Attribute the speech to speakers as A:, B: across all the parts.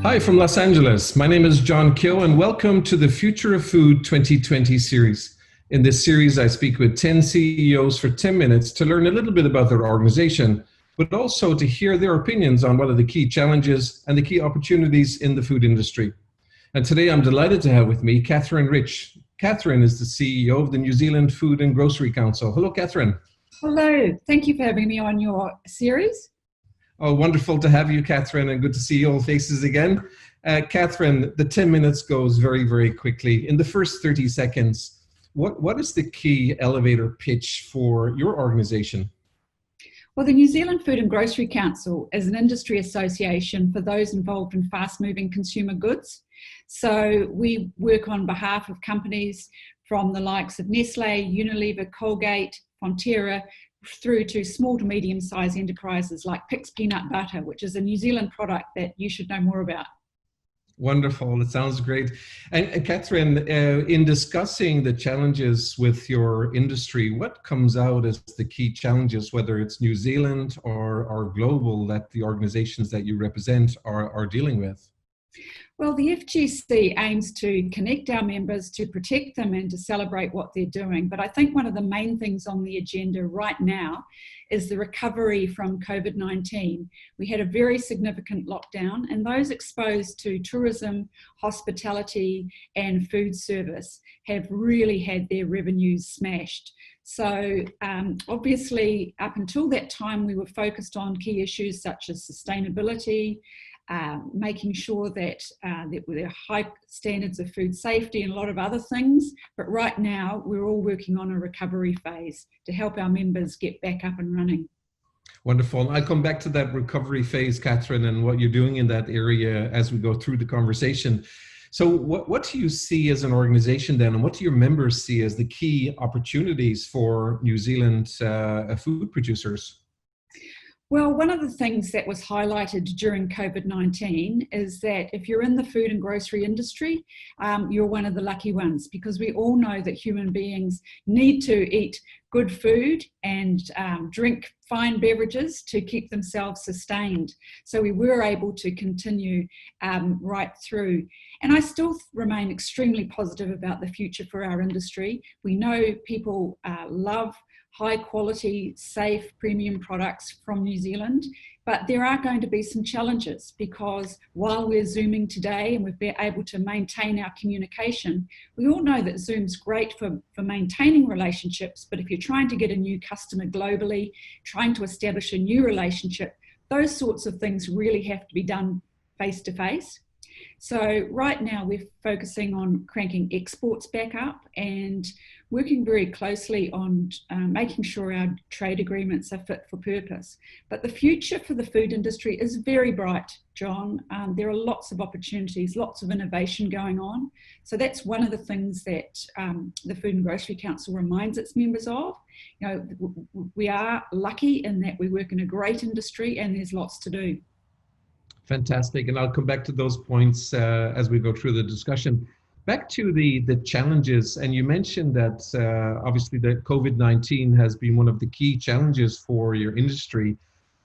A: Hi from Los Angeles. My name is John Keogh and welcome to the Future of Food 2020 series. In this series, I speak with 10 CEOs for 10 minutes to learn a little bit about their organization, but also to hear their opinions on what are the key challenges and the key opportunities in the food industry. And today I'm delighted to have with me Katherine Rich. Katherine is the CEO of the New Zealand Food and Grocery Council. Hello, Katherine.
B: Hello. Thank you for having me on your series.
A: Oh, wonderful to have you, Katherine, and good to see your faces again. Katherine, the 10 minutes goes very, very quickly. In the first 30 seconds, what is the key elevator pitch for your organization?
B: Well, the New Zealand Food and Grocery Council is an industry association for those involved in fast-moving consumer goods. So we work on behalf of companies from the likes of Nestle, Unilever, Colgate, Fonterra, through to small to medium-sized enterprises like Pix Peanut Butter, which is a New Zealand product that you should know more about.
A: Wonderful. It sounds great. And Katherine, in discussing the challenges with your industry, what comes out as the key challenges, whether it's New Zealand or global, that the organizations that you represent are dealing with?
B: Well, the FGC aims to connect our members, to protect them and to celebrate what they're doing. But I think one of the main things on the agenda right now is the recovery from COVID-19. We had a very significant lockdown, and those exposed to tourism, hospitality and food service have really had their revenues smashed. So obviously, up until that time, we were focused on key issues such as sustainability, making sure that there are high standards of food safety and a lot of other things. But right now, we're all working on a recovery phase to help our members get back up and running.
A: Wonderful. I'll come back to that recovery phase, Katherine, and what you're doing in that area as we go through the conversation. So what do you see as an organization then, and what do your members see as the key opportunities for New Zealand food producers?
B: Well, one of the things that was highlighted during COVID-19 is that if you're in the food and grocery industry, you're one of the lucky ones, because we all know that human beings need to eat good food and drink fine beverages to keep themselves sustained. So we were able to continue right through. And I still remain extremely positive about the future for our industry. We know people love high quality, safe, premium products from New Zealand, but there are going to be some challenges, because while we're Zooming today and we've been able to maintain our communication, we all know that Zoom's great for maintaining relationships, but if you're trying to get a new customer globally, trying to establish a new relationship, those sorts of things really have to be done face to face. So right now we're focusing on cranking exports back up and working very closely on making sure our trade agreements are fit for purpose. But the future for the food industry is very bright, John. There are lots of opportunities, lots of innovation going on. So that's one of the things that the Food and Grocery Council reminds its members of. You know, we are lucky in that we work in a great industry and there's lots to do.
A: Fantastic. And I'll come back to those points as we go through the discussion. Back to the challenges, and you mentioned that obviously that COVID-19 has been one of the key challenges for your industry.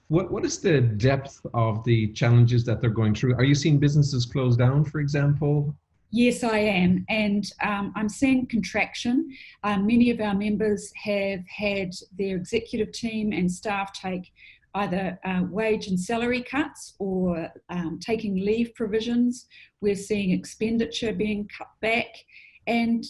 A: What is the depth of the challenges that they're going through? Are you seeing businesses close down, for example?
B: Yes, I am. And I'm seeing contraction. Many of our members have had their executive team and staff take either wage and salary cuts or taking leave provisions. We're seeing expenditure being cut back. And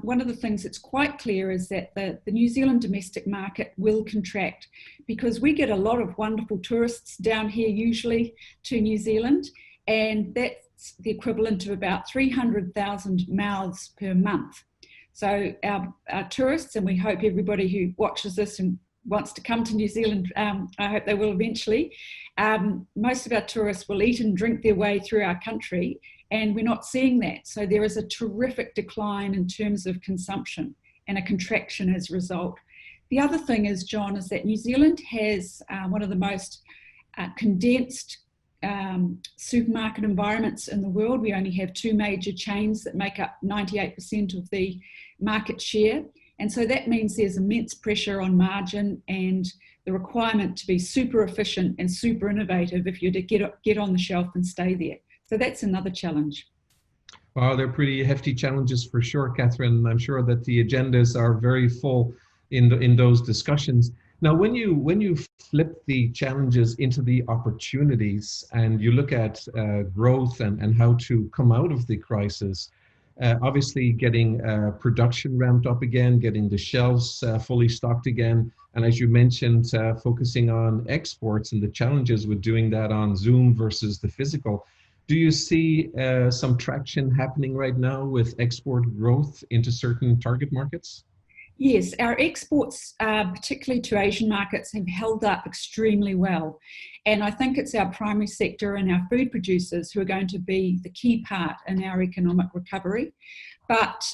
B: one of the things that's quite clear is that the New Zealand domestic market will contract, because we get a lot of wonderful tourists down here usually to New Zealand, and that's the equivalent of about 300,000 mouths per month. So our tourists, and we hope everybody who watches this and wants to come to New Zealand, I hope they will eventually. Most of our tourists will eat and drink their way through our country, and we're not seeing that. So there is a terrific decline in terms of consumption and a contraction as a result. The other thing is, John, is that New Zealand has one of the most condensed supermarket environments in the world. We only have two major chains that make up 98% of the market share. And so that means there's immense pressure on margin and the requirement to be super efficient and super innovative if you're to get on the shelf and stay there. So that's another challenge.
A: Wow, they're pretty hefty challenges for sure, Katherine. I'm sure that the agendas are very full in those discussions. Now, when you flip the challenges into the opportunities and you look at growth and how to come out of the crisis, obviously getting production ramped up again, getting the shelves fully stocked again, and as you mentioned, focusing on exports and the challenges with doing that on Zoom versus the physical. Do you see some traction happening right now with export growth into certain target markets?
B: Yes, our exports, particularly to Asian markets, have held up extremely well. And I think it's our primary sector and our food producers who are going to be the key part in our economic recovery. But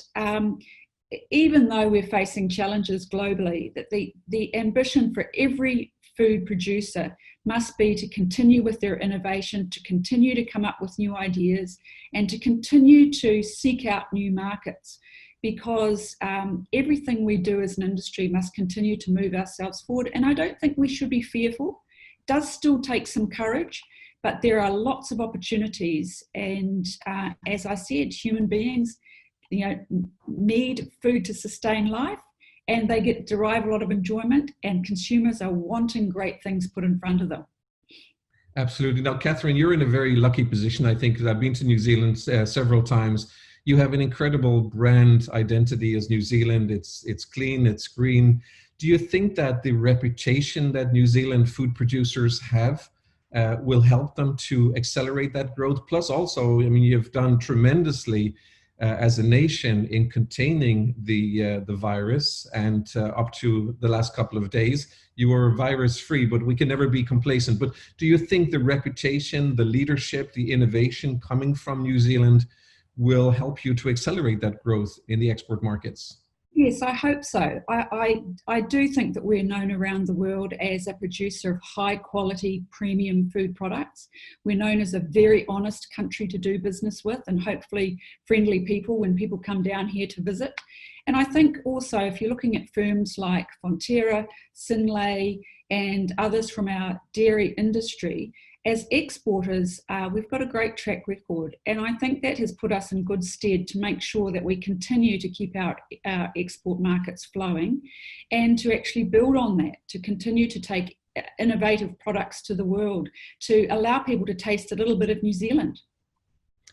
B: even though we're facing challenges globally, that the ambition for every food producer must be to continue with their innovation, to continue to come up with new ideas, and to continue to seek out new markets. Because everything we do as an industry must continue to move ourselves forward. And I don't think we should be fearful. It does still take some courage, but there are lots of opportunities. And as I said, human beings, need food to sustain life, and they derive a lot of enjoyment, and consumers are wanting great things put in front of them.
A: Absolutely. Now, Katherine, you're in a very lucky position, I think, because I've been to New Zealand several times. You have an incredible brand identity as New Zealand. It's clean, it's green. Do you think that the reputation that New Zealand food producers have will help them to accelerate that growth? Plus also, I mean, you've done tremendously as a nation in containing the virus, and up to the last couple of days, you were virus-free, but we can never be complacent. But do you think the reputation, the leadership, the innovation coming from New Zealand will help you to accelerate that growth in the export markets?
B: Yes, I hope so. I do think that we're known around the world as a producer of high quality premium food products. We're known as a very honest country to do business with, and hopefully friendly people when people come down here to visit. And I think also if you're looking at firms like Fonterra, Synlait, and others from our dairy industry, as exporters, we've got a great track record, and I think that has put us in good stead to make sure that we continue to keep our export markets flowing, and to actually build on that, to continue to take innovative products to the world, to allow people to taste a little bit of New Zealand.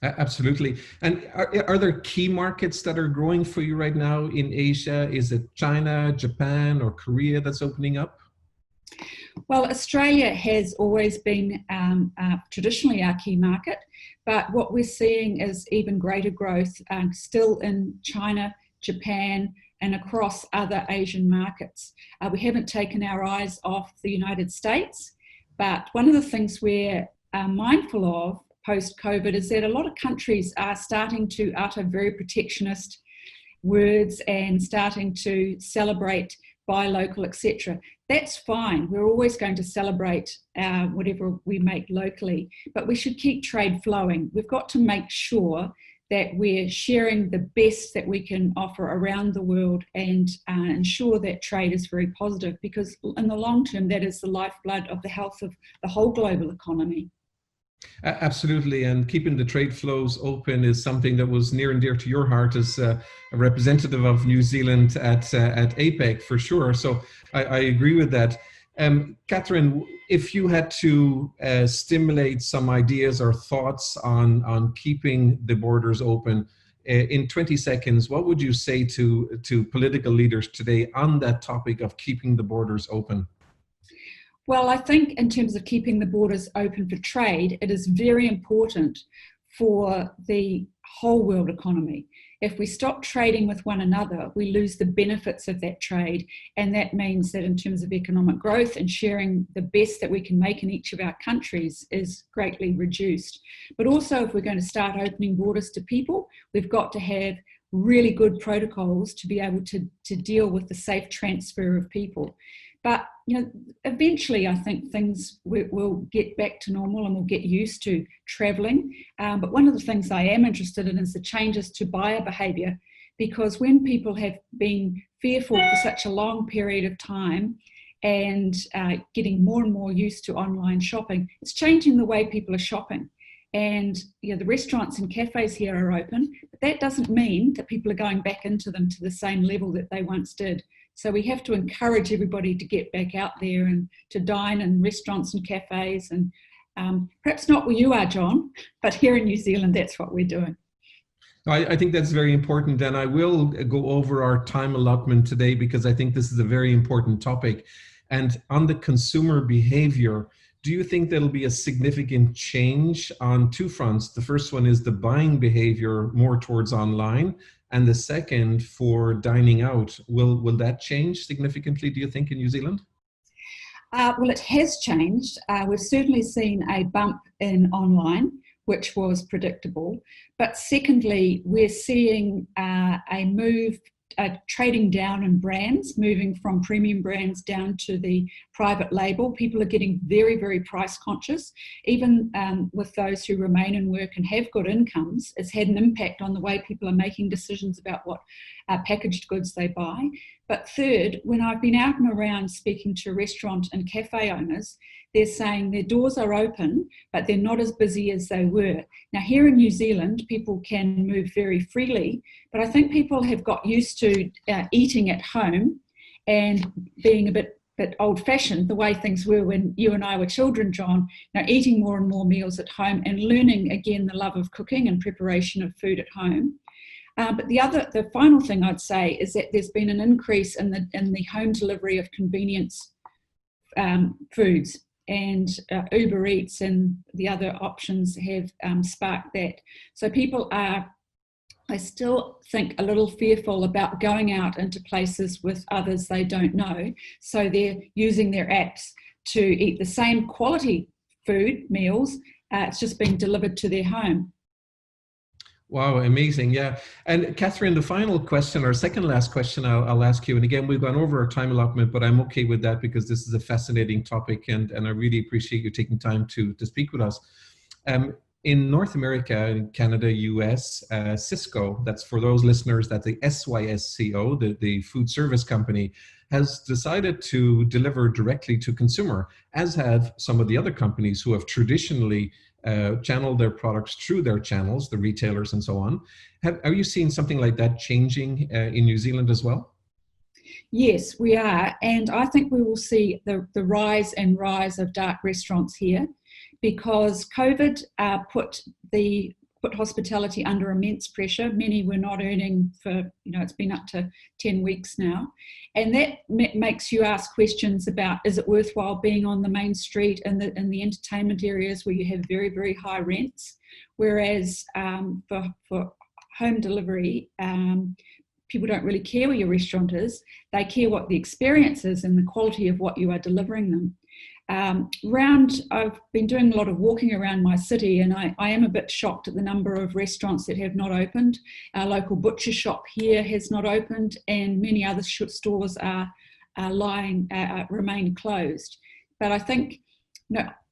A: Absolutely. And are there key markets that are growing for you right now in Asia? Is it China, Japan, or Korea that's opening up?
B: Well, Australia has always been traditionally our key market, but what we're seeing is even greater growth still in China, Japan, and across other Asian markets. We haven't taken our eyes off the United States, but one of the things we're mindful of post-COVID is that a lot of countries are starting to utter very protectionist words and starting to celebrate buy local, etc. That's fine. We're always going to celebrate whatever we make locally, but we should keep trade flowing. We've got to make sure that we're sharing the best that we can offer around the world, and ensure that trade is very positive, because in the long term, that is the lifeblood of the health of the whole global economy.
A: Absolutely, and keeping the trade flows open is something that was near and dear to your heart as a representative of New Zealand at APEC, for sure. So I agree with that. Katherine, if you had to stimulate some ideas or thoughts on keeping the borders open, in 20 seconds, what would you say to political leaders today on that topic of keeping the borders open?
B: Well, I think in terms of keeping the borders open for trade, it is very important for the whole world economy. If we stop trading with one another, we lose the benefits of that trade. And that means that in terms of economic growth and sharing the best that we can make in each of our countries is greatly reduced. But also, if we're going to start opening borders to people, we've got to have really good protocols to be able to deal with the safe transfer of people. But eventually I think things will get back to normal and we'll get used to travelling. But one of the things I am interested in is the changes to buyer behaviour, because when people have been fearful for such a long period of time and getting more and more used to online shopping, it's changing the way people are shopping. And the restaurants and cafes here are open, but that doesn't mean that people are going back into them to the same level that they once did. So we have to encourage everybody to get back out there and to dine in restaurants and cafes, and perhaps not where you are, John, but here in New Zealand, that's what we're doing.
A: I think that's very important, and I will go over our time allotment today because I think this is a very important topic. And on the consumer behavior, do you think there'll be a significant change on two fronts? The first one is the buying behavior more towards online, and the second for dining out. Will that change significantly, do you think, in New Zealand?
B: Well, it has changed. We've certainly seen a bump in online, which was predictable. But secondly, we're seeing a move, trading down in brands, moving from premium brands down to the private label. People are getting very, very price conscious. Even with those who remain in work and have good incomes, it's had an impact on the way people are making decisions about what packaged goods they buy. But third, when I've been out and around speaking to restaurant and cafe owners, they're saying their doors are open, but they're not as busy as they were. Now, here in New Zealand, people can move very freely, but I think people have got used to eating at home and being a bit old-fashioned, the way things were when you and I were children, John, eating more and more meals at home and learning, again, the love of cooking and preparation of food at home. But the final thing I'd say is that there's been an increase in the home delivery of convenience foods, and Uber Eats and the other options have sparked that. So people are, I still think, a little fearful about going out into places with others they don't know. So they're using their apps to eat the same quality food meals. It's just being delivered to their home.
A: Wow, amazing. Yeah. And Katherine, the final question, or second last question I'll ask you, and again, we've gone over our time allotment, but I'm okay with that because this is a fascinating topic, and I really appreciate you taking time to speak with us. In North America, in Canada, US, Cisco, that's for those listeners, that's the SYSCO, the food service company, has decided to deliver directly to consumer, as have some of the other companies who have traditionally channel their products through their channels, the retailers and so on. Are you seeing something like that changing in New Zealand as well?
B: Yes, we are. And I think we will see the rise of dark restaurants here, because COVID put hospitality under immense pressure. Many were not earning for, it's been up to 10 weeks now. And that makes you ask questions about, is it worthwhile being on the main street and in the entertainment areas where you have very, very high rents? Whereas for home delivery, people don't really care where your restaurant is. They care what the experience is and the quality of what you are delivering them. I've been doing a lot of walking around my city, and I am a bit shocked at the number of restaurants that have not opened. Our local butcher shop here has not opened, and many other stores remain closed. But I think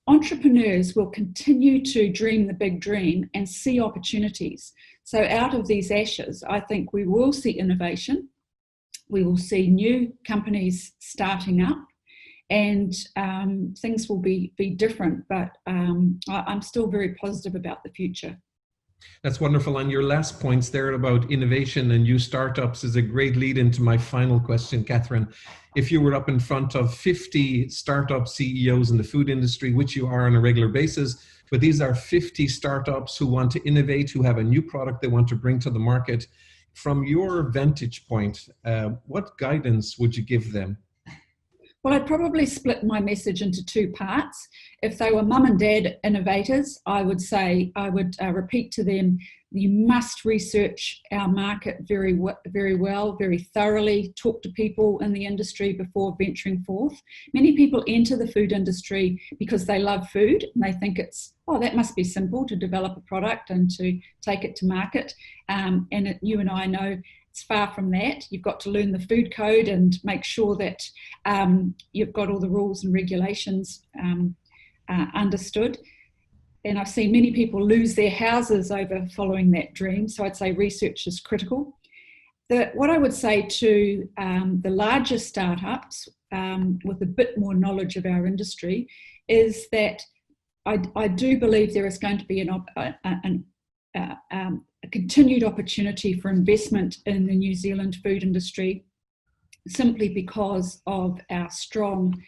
B: entrepreneurs will continue to dream the big dream and see opportunities. So out of these ashes, I think we will see innovation. We will see new companies starting up, and things will be different, but I'm still very positive about the future.
A: That's wonderful. And your last points there about innovation and new startups is a great lead into my final question, Katherine. If you were up in front of 50 startup CEOs in the food industry, which you are on a regular basis, but these are 50 startups who want to innovate, who have a new product they want to bring to the market. From your vantage point, what guidance would you give them?
B: Well, I'd probably split my message into two parts. If they were mum and dad innovators, I would repeat to them, you must research our market very well, very thoroughly, talk to people in the industry before venturing forth. Many people enter the food industry because they love food and they think that must be simple to develop a product and to take it to market. You and I know it's far from that. You've got to learn the food code and make sure that you've got all the rules and regulations understood. And I've seen many people lose their houses over following that dream. So I'd say research is critical. What I would say to the larger startups with a bit more knowledge of our industry is that I do believe there is going to be a continued opportunity for investment in the New Zealand food industry, simply because of our strong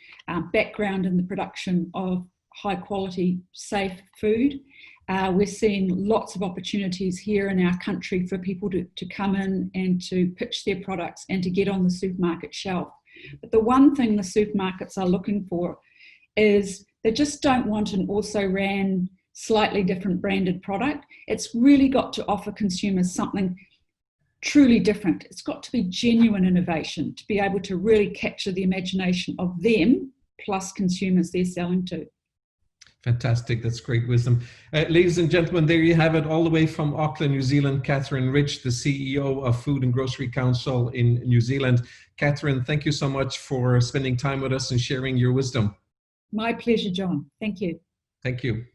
B: background in the production of high quality, safe food. We're seeing lots of opportunities here in our country for people to come in and to pitch their products and to get on the supermarket shelf. But the one thing the supermarkets are looking for is they just don't want an also-ran, slightly different branded product. It's really got to offer consumers something truly different. It's got to be genuine innovation to be able to really capture the imagination of them plus consumers they're selling to.
A: Fantastic. That's great wisdom. Ladies and gentlemen, there you have it, all the way from Auckland, New Zealand, Katherine Rich, the CEO of Food and Grocery Council in New Zealand. Katherine, thank you so much for spending time with us and sharing your wisdom.
B: My pleasure, John. Thank you.
A: Thank you.